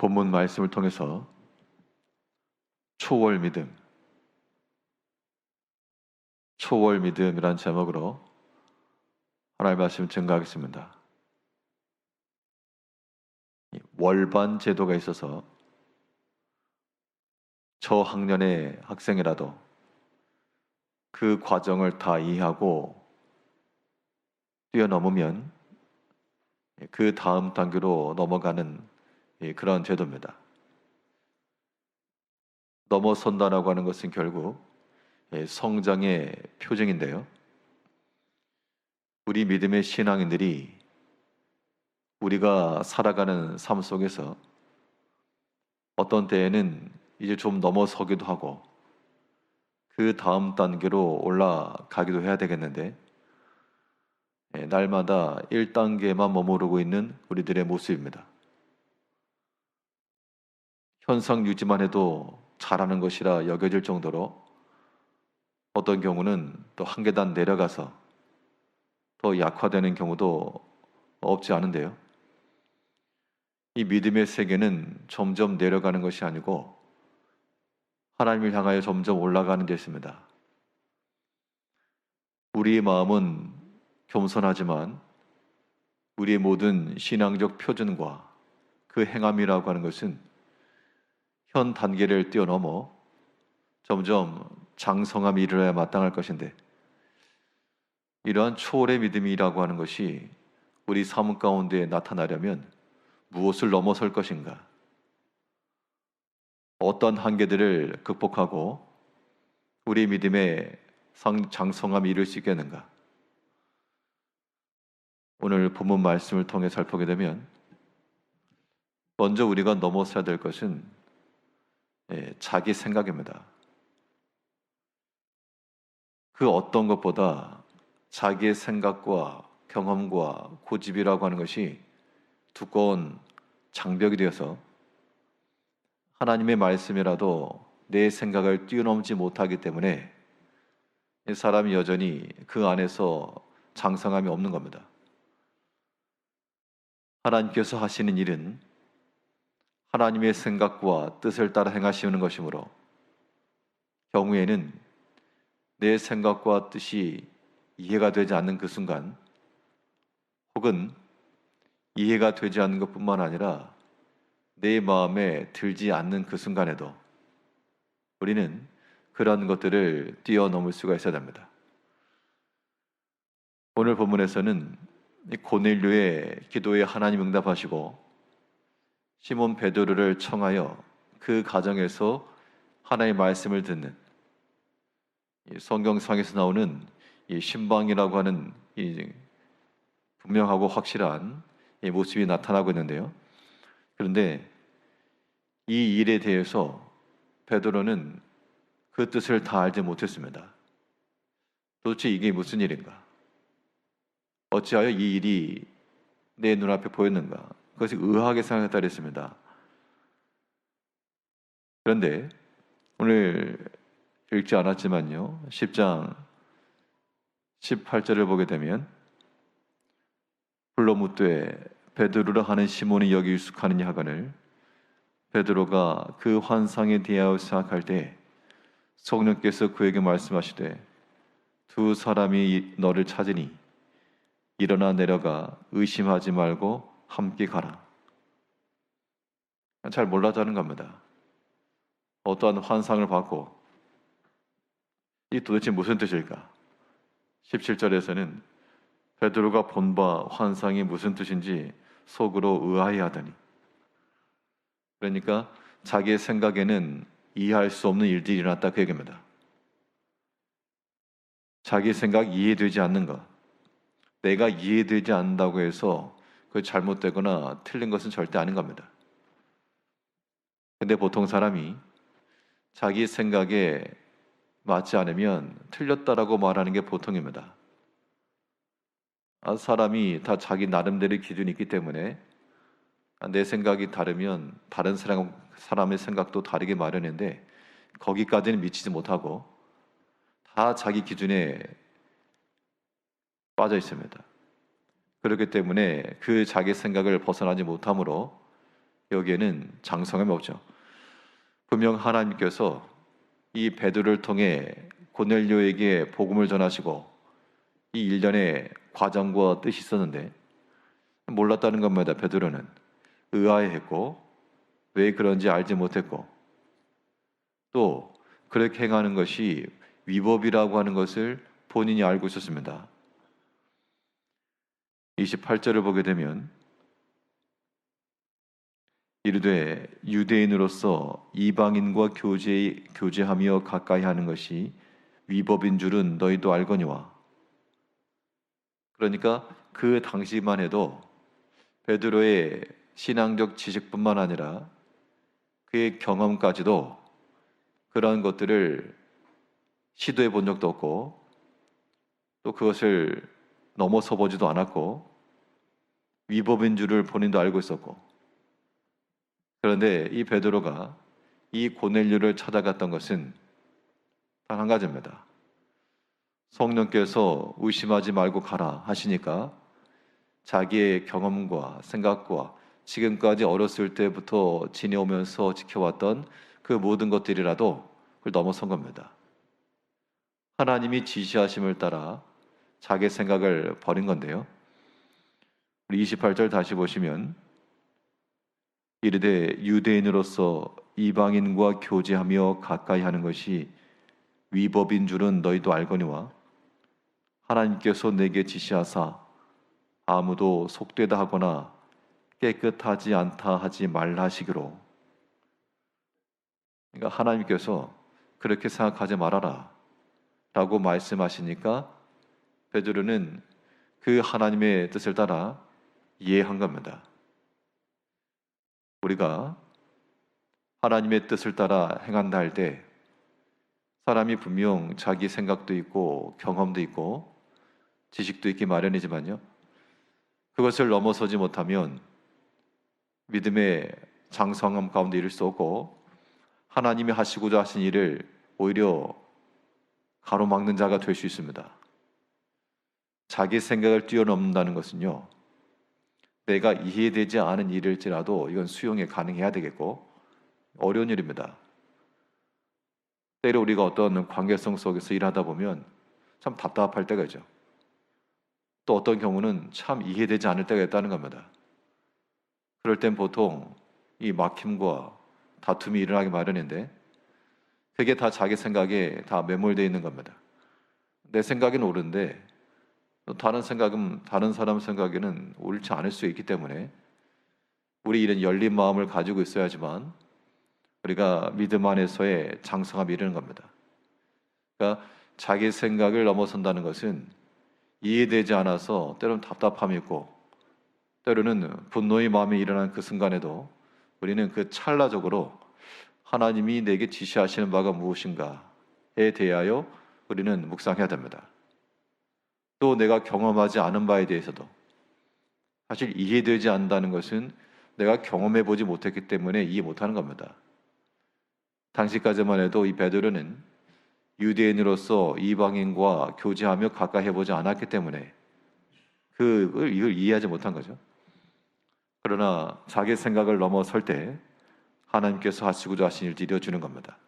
본문 말씀을 통해서 초월 믿음이란 제목으로 하나님의 말씀 증거하겠습니다. 월반 제도가 있어서 저학년의 학생이라도 그 과정을 다 이해하고 뛰어넘으면 그 다음 단계로 넘어가는 그런 제도입니다. 넘어선다라고 하는 것은 결국 성장의 표징인데요. 우리 믿음의 신앙인들이 우리가 살아가는 삶 속에서 어떤 때에는 이제 좀 넘어서기도 하고 그 다음 단계로 올라가기도 해야 되겠는데 날마다 1단계만 머무르고 있는 우리들의 모습입니다. 현상 유지만 해도 잘하는 것이라 여겨질 정도로 어떤 경우는 또 한 계단 내려가서 더 약화되는 경우도 없지 않은데요. 이 믿음의 세계는 점점 내려가는 것이 아니고 하나님을 향하여 점점 올라가는 데 있습니다. 우리의 마음은 겸손하지만 우리의 모든 신앙적 표준과 그 행함이라고 하는 것은 현 단계를 뛰어넘어 점점 장성함이 이르러야 마땅할 것인데 이러한 초월의 믿음이라고 하는 것이 우리 삶 가운데 나타나려면 무엇을 넘어설 것인가? 어떤 한계들을 극복하고 우리 믿음의 장성함이 이룰 수 있겠는가? 오늘 본문 말씀을 통해 살펴보게 되면 먼저 우리가 넘어서야 될 것은 자기 생각입니다. 그 어떤 것보다 자기의 생각과 경험과 고집이라고 하는 것이 두꺼운 장벽이 되어서 하나님의 말씀이라도 내 생각을 뛰어넘지 못하기 때문에 사람이 여전히 그 안에서 장성함이 없는 겁니다. 하나님께서 하시는 일은 하나님의 생각과 뜻을 따라 행하시는 것이므로 경우에는 내 생각과 뜻이 이해가 되지 않는 그 순간 혹은 이해가 되지 않는 것뿐만 아니라 내 마음에 들지 않는 그 순간에도 우리는 그런 것들을 뛰어넘을 수가 있어야 됩니다. 오늘 본문에서는 고넬료의 기도에 하나님 응답하시고 시몬 베드로를 청하여 그 가정에서 하나님의 말씀을 듣는 성경상에서 나오는 이 신방이라고 하는 이 분명하고 확실한 이 모습이 나타나고 있는데요. 그런데 이 일에 대해서 베드로는 그 뜻을 다 알지 못했습니다. 도대체 이게 무슨 일인가? 어찌하여 이 일이 내 눈앞에 보였는가? 그것이 의아하게 생각했다 그랬습니다. 그런데 오늘 읽지 않았지만요. 10장 18절을 보게 되면 불러 묻되 베드로라 하는 시몬이 여기 유숙하느냐 하거늘 베드로가 그 환상에 대하여 생각할 때 성령께서 그에게 말씀하시되 두 사람이 너를 찾으니 일어나 내려가 의심하지 말고 함께 가라. 잘 몰라자는 겁니다. 어떠한 환상을 받고 이 도대체 무슨 뜻일까? 17절에서는 베드로가 본 바 환상이 무슨 뜻인지 속으로 의아해하더니 그러니까 자기의 생각에는 이해할 수 없는 일들이 일어났다 그 얘기입니다. 자기 생각 이해되지 않는 것 내가 이해되지 않는다고 해서 그 잘못되거나 틀린 것은 절대 아닌 겁니다. 근데 보통 사람이 자기 생각에 맞지 않으면 틀렸다라고 말하는 게 보통입니다. 사람이 다 자기 나름대로의 기준이 있기 때문에 내 생각이 다르면 다른 사람의 생각도 다르게 마련인데 거기까지는 미치지 못하고 다 자기 기준에 빠져 있습니다. 그렇기 때문에 그 자기 생각을 벗어나지 못함으로 여기에는 장성함이 없죠. 분명 하나님께서 이 베드로를 통해 고넬료에게 복음을 전하시고 이 일련의 과정과 뜻이 있었는데 몰랐다는 겁니다. 베드로는 의아해했고 왜 그런지 알지 못했고 또 그렇게 행하는 것이 위법이라고 하는 것을 본인이 알고 있었습니다. 28절을 보게 되면 이르되 유대인으로서 이방인과 교제하며 가까이 하는 것이 위법인 줄은 너희도 알거니와. 그러니까 그 당시만 해도 베드로의 신앙적 지식뿐만 아니라 그의 경험까지도 그러한 것들을 시도해 본 적도 없고 또 그것을 넘어서 보지도 않았고 위법인 줄을 본인도 알고 있었고 그런데 이 베드로가 이 고넬료를 찾아갔던 것은 단 한 가지입니다. 성령께서 의심하지 말고 가라 하시니까 자기의 경험과 생각과 지금까지 어렸을 때부터 지내오면서 지켜왔던 그 모든 것들이라도 그걸 넘어선 겁니다. 하나님이 지시하심을 따라 자기 생각을 버린 건데요. 우리 28절 다시 보시면 이르되 유대인으로서 이방인과 교제하며 가까이 하는 것이 위법인 줄은 너희도 알거니와 하나님께서 내게 지시하사 아무도 속되다 하거나 깨끗하지 않다 하지 말라 하시기로. 그러니까 하나님께서 그렇게 생각하지 말아라 라고 말씀하시니까 베드로는 그 하나님의 뜻을 따라 이해한 겁니다. 우리가 하나님의 뜻을 따라 행한다 할 때 사람이 분명 자기 생각도 있고 경험도 있고 지식도 있기 마련이지만요. 그것을 넘어서지 못하면 믿음의 장성함 가운데 이를 수 없고 하나님이 하시고자 하신 일을 오히려 가로막는 자가 될 수 있습니다. 자기 생각을 뛰어넘는다는 것은요. 내가 이해되지 않은 일일지라도 이건 수용이 가능해야 되겠고 어려운 일입니다. 때로 우리가 어떤 관계성 속에서 일하다 보면 참 답답할 때가 있죠. 또 어떤 경우는 참 이해되지 않을 때가 있다는 겁니다. 그럴 땐 보통 이 막힘과 다툼이 일어나기 마련인데 그게 다 자기 생각에 다 매몰되어 있는 겁니다. 내 생각은 옳은데 또 다른 사람 생각에는 옳지 않을 수 있기 때문에 우리 이런 열린 마음을 가지고 있어야지만 우리가 믿음 안에서의 장성함이 이르는 겁니다. 그러니까 자기 생각을 넘어선다는 것은 이해되지 않아서 때로는 답답함이 있고 때로는 분노의 마음이 일어난 그 순간에도 우리는 그 찰나적으로 하나님이 내게 지시하시는 바가 무엇인가에 대하여 우리는 묵상해야 됩니다. 또 내가 경험하지 않은 바에 대해서도 사실 이해되지 않는다는 것은 내가 경험해 보지 못했기 때문에 이해 못하는 겁니다. 당시까지만 해도 이 베드로는 유대인으로서 이방인과 교제하며 가까이 해보지 않았기 때문에 이걸 이해하지 못한 거죠. 그러나 자기 생각을 넘어설 때 하나님께서 하시고자 하신 일을 이뤄주는 겁니다.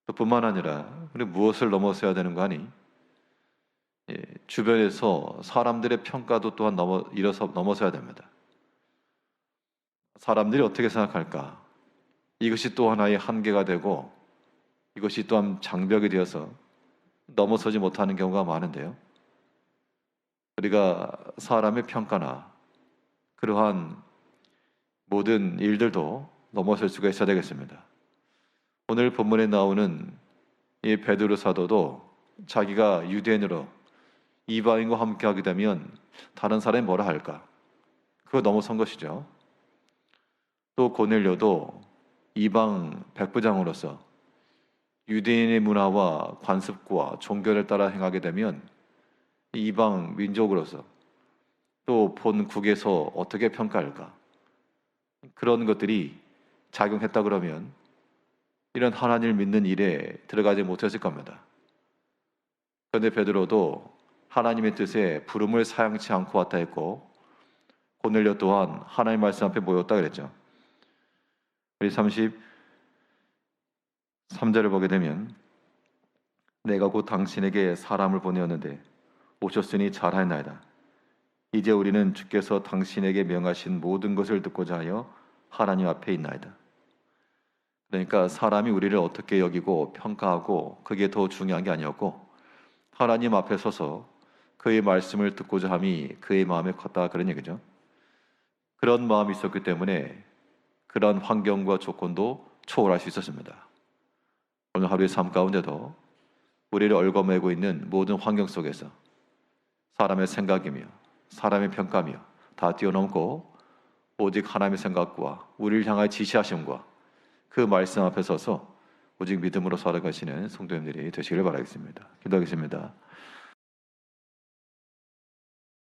또 뿐만 아니라 우리 무엇을 넘어서야 되는 거 아니? 주변에서 사람들의 평가도 또한 넘어서야 됩니다. 사람들이 어떻게 생각할까? 이것이 또 하나의 한계가 되고 이것이 또한 장벽이 되어서 넘어서지 못하는 경우가 많은데요. 우리가 사람의 평가나 그러한 모든 일들도 넘어설 수가 있어야 되겠습니다. 오늘 본문에 나오는 이 베드로 사도도 자기가 유대인으로 이방인과 함께 하게 되면 다른 사람이 뭐라 할까? 그거 넘어선 것이죠. 또 고넬료도 이방 백부장으로서 유대인의 문화와 관습과 종교를 따라 행하게 되면 이방 민족으로서 또 본국에서 어떻게 평가할까? 그런 것들이 작용했다 그러면 이런 하나님을 믿는 일에 들어가지 못했을 겁니다. 그런데 베드로도 하나님의 뜻에 부름을 사양치 않고 왔다 했고 고넬료 또한 하나님 말씀 앞에 모였다 그랬죠. 우리 33절을 보게 되면 내가 곧 당신에게 사람을 보내었는데 오셨으니 잘하였나이다. 이제 우리는 주께서 당신에게 명하신 모든 것을 듣고자 하여 하나님 앞에 있나이다. 그러니까 사람이 우리를 어떻게 여기고 평가하고 그게 더 중요한 게 아니었고 하나님 앞에 서서 그의 말씀을 듣고자 함이 그의 마음에 컸다, 그런 얘기죠. 그런 마음이 있었기 때문에 그런 환경과 조건도 초월할 수 있었습니다. 오늘 하루의 삶 가운데도 우리를 얽어매고 있는 모든 환경 속에서 사람의 생각이며 사람의 평가며 다 뛰어넘고 오직 하나님의 생각과 우리를 향하여 지시하심과 그 말씀 앞에 서서 오직 믿음으로 살아가시는 성도님들이 되시기를 바라겠습니다. 기도하겠습니다.